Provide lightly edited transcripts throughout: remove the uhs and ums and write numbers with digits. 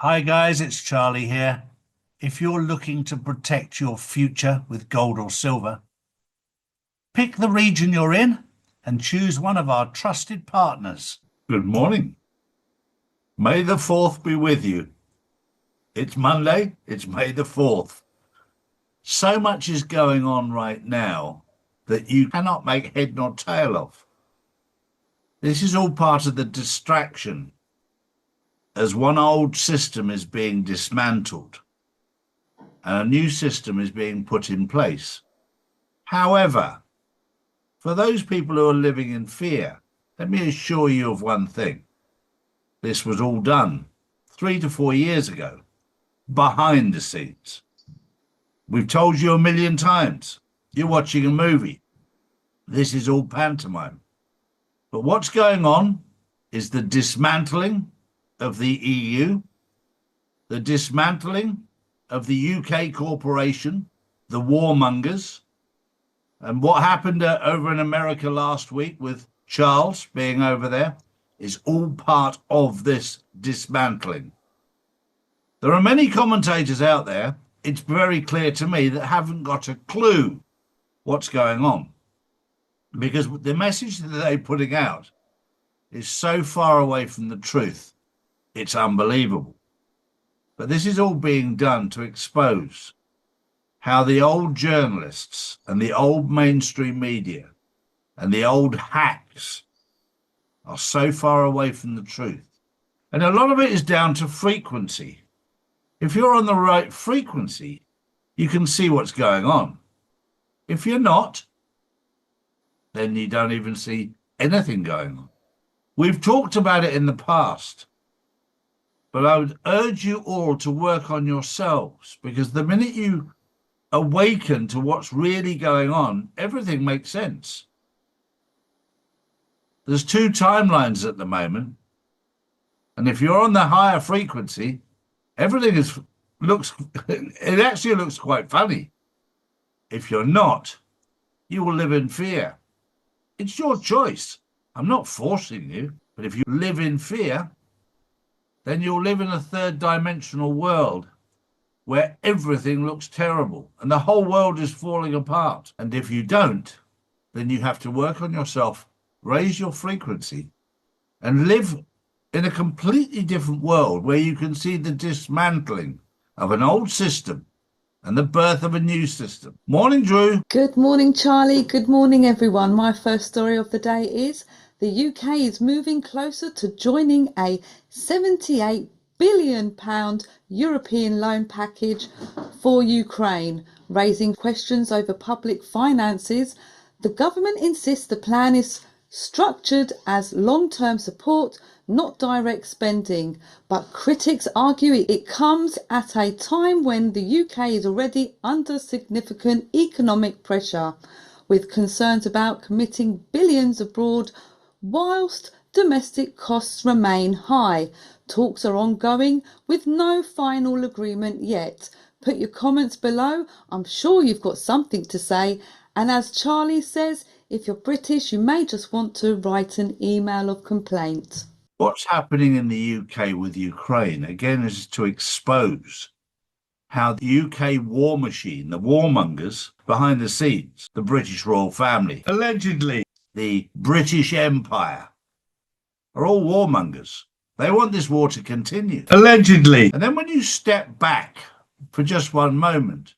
Hi guys, it's Charlie here. If you're looking to protect your future with gold or silver, pick the region you're in and choose one of our trusted partners. Good morning. May the 4th be with you. It's Monday, it's May the 4th. So much is going on right now that you cannot make head nor tail of. This is all part of the distraction as one old system is being dismantled and a new system is being put in place. However, for those people who are living in fear, let me assure you of one thing. This was all done 3 to 4 years ago, behind the scenes. We've told you a million times, you're watching a movie. This is all pantomime. But what's going on is the dismantling of the EU, the dismantling of the UK corporation, the warmongers, and what happened over in America last week with Charles being over there is all part of this dismantling. There are many commentators out there, it's very clear to me, that haven't got a clue what's going on, because the message that they're putting out is so far away from the truth, it's unbelievable. But this is all being done to expose how the old journalists and the old mainstream media and the old hacks are so far away from the truth. And a lot of it is down to frequency. If you're on the right frequency, you can see what's going on. If you're not, then you don't even see anything going on. We've talked about it in the past, but I would urge you all to work on yourselves, because the minute you awaken to what's really going on, everything makes sense. There's two timelines at the moment, and if you're on the higher frequency, everything it actually looks quite funny. If you're not, you will live in fear. It's your choice. I'm not forcing you, but if you live in fear, then you'll live in a third dimensional world where everything looks terrible and the whole world is falling apart. And if you don't, then you have to work on yourself, raise your frequency, and live in a completely different world where you can see the dismantling of an old system and the birth of a new system. Morning, Drew. Good morning, Charlie. Good morning, everyone. My first story of the day is the UK is moving closer to joining a £78 billion European loan package for Ukraine, raising questions over public finances. The government insists the plan is structured as long-term support, not direct spending, but critics argue it comes at a time when the UK is already under significant economic pressure, with concerns about committing billions abroad whilst domestic costs remain high. Talks are ongoing with no final agreement yet. Put your comments below. I'm sure you've got something to say. And as Charlie says, if you're British, you may just want to write an email of complaint. What's happening in the UK with Ukraine, again, is to expose how the UK war machine, the warmongers behind the scenes, the British royal family, allegedly the British Empire, are all warmongers. They want this war to continue. Allegedly. And then when you step back for just one moment,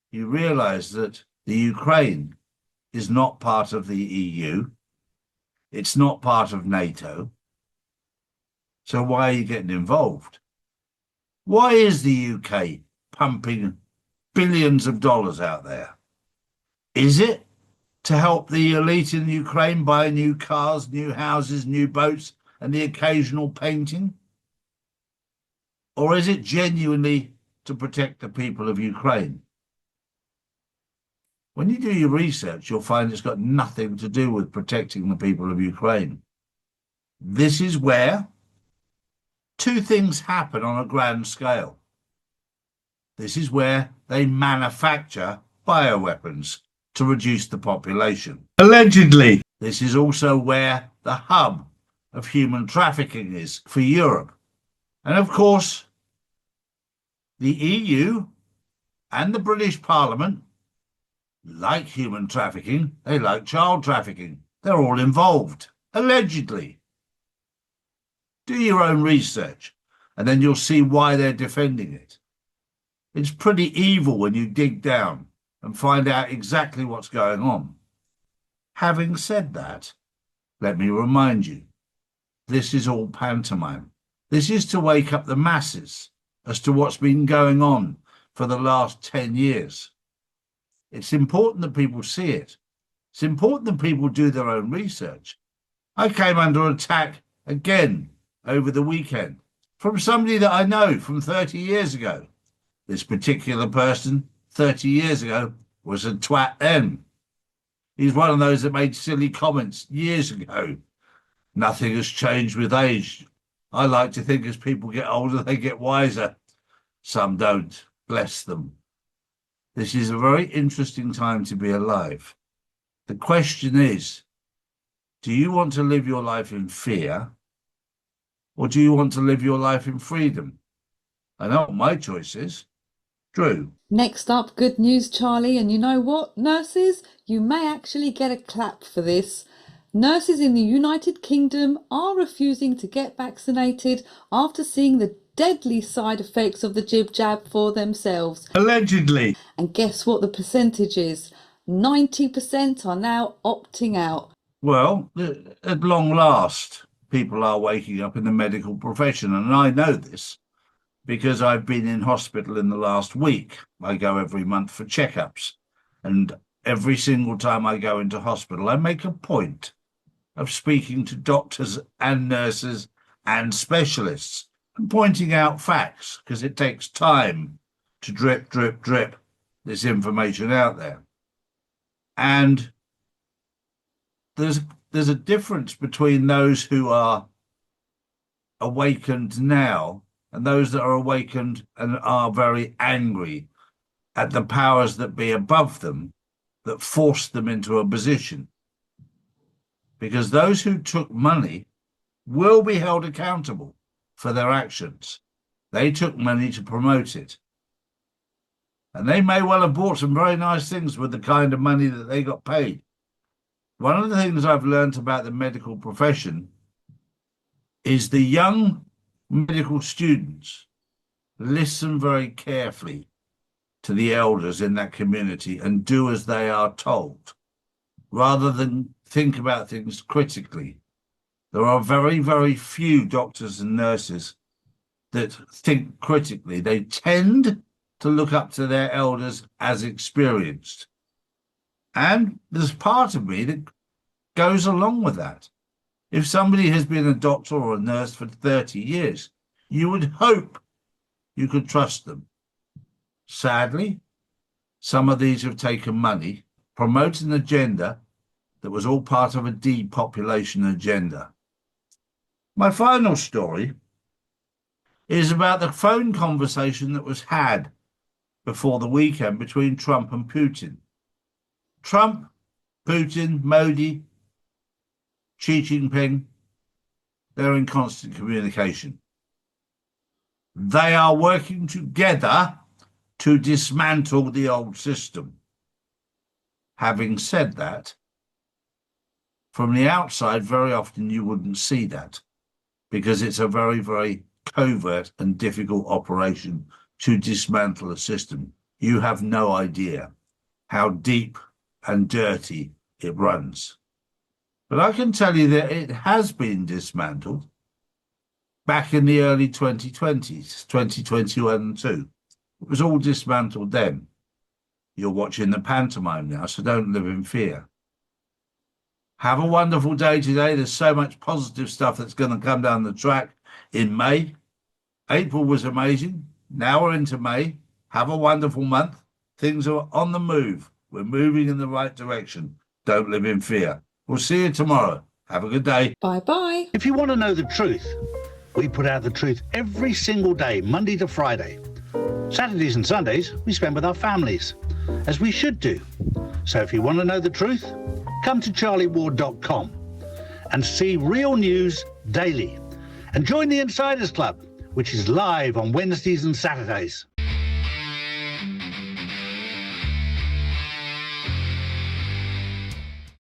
you realise that the Ukraine is not part of the EU. It's not part of NATO. So why are you getting involved? Why is the UK pumping billions of dollars out there? Is it to help the elite in Ukraine buy new cars, new houses, new boats, and the occasional painting? Or is it genuinely to protect the people of Ukraine? When you do your research, you'll find it's got nothing to do with protecting the people of Ukraine. This is where two things happen on a grand scale. This is where they manufacture bioweapons to reduce the population. Allegedly. This is also where the hub of human trafficking is for Europe. And of course, The EU and the British Parliament like human trafficking. They like child trafficking. They're all involved, allegedly. Do your own research, and then you'll see why they're defending it. It's pretty evil when you dig down and find out exactly what's going on. Having said that, let me remind you, this is all pantomime. This is to wake up the masses as to what's been going on for the last 10 years. It's important that people see it. It's important that people do their own research. I came under attack again over the weekend from somebody that I know from 30 years ago. This particular person 30 years ago was a twat then. He's one of those that made silly comments years ago. Nothing has changed with age. I like to think as people get older, they get wiser. Some don't, bless them. This is a very interesting time to be alive. The question is, do you want to live your life in fear, or do you want to live your life in freedom? I know what my choice is. Drew. Next up, good news, Charlie. And you know what, nurses? You may actually get a clap for this. Nurses in the United Kingdom are refusing to get vaccinated after seeing the deadly side effects of the jib jab for themselves. Allegedly. And guess what the percentage is? 90% are now opting out. Well, at long last, people are waking up in the medical profession. And I know this because I've been in hospital in the last week. I go every month for checkups. And every single time I go into hospital, I make a point of speaking to doctors and nurses and specialists and pointing out facts, because it takes time to drip, drip, drip this information out there. And there's a difference between those who are awakened now and those that are awakened and are very angry at the powers that be above them that forced them into a position. Because those who took money will be held accountable for their actions. They took money to promote it. And they may well have bought some very nice things with the kind of money that they got paid. One of the things I've learned about the medical profession is the young medical students listen very carefully to the elders in that community and do as they are told, rather than think about things critically. There are very, very few doctors and nurses that think critically. They tend to look up to their elders as experienced. And there's part of me that goes along with that. If somebody has been a doctor or a nurse for 30 years, you would hope you could trust them. Sadly, some of these have taken money, promote an agenda that was all part of a depopulation agenda. My final story is about the phone conversation that was had before the weekend between Trump and Putin. Trump, Putin, Modi, Xi Jinping, they're in constant communication. They are working together to dismantle the old system. Having said that, from the outside, very often you wouldn't see that because it's a very, very covert and difficult operation to dismantle a system. You have no idea how deep and dirty it runs. But I can tell you that it has been dismantled back in the early 2020s, 2021 too. It was all dismantled then. You're watching the pantomime now, so don't live in fear. Have a wonderful day today. There's so much positive stuff that's going to come down the track in May. April was amazing. Now we're into May. Have a wonderful month. Things are on the move. We're moving in the right direction. Don't live in fear. We'll see you tomorrow. Have a good day. Bye-bye. If you want to know the truth, we put out the truth every single day, Monday to Friday. Saturdays and Sundays, we spend with our families, as we should do. So if you want to know the truth, come to charlieward.com and see real news daily. And join the Insiders Club, which is live on Wednesdays and Saturdays.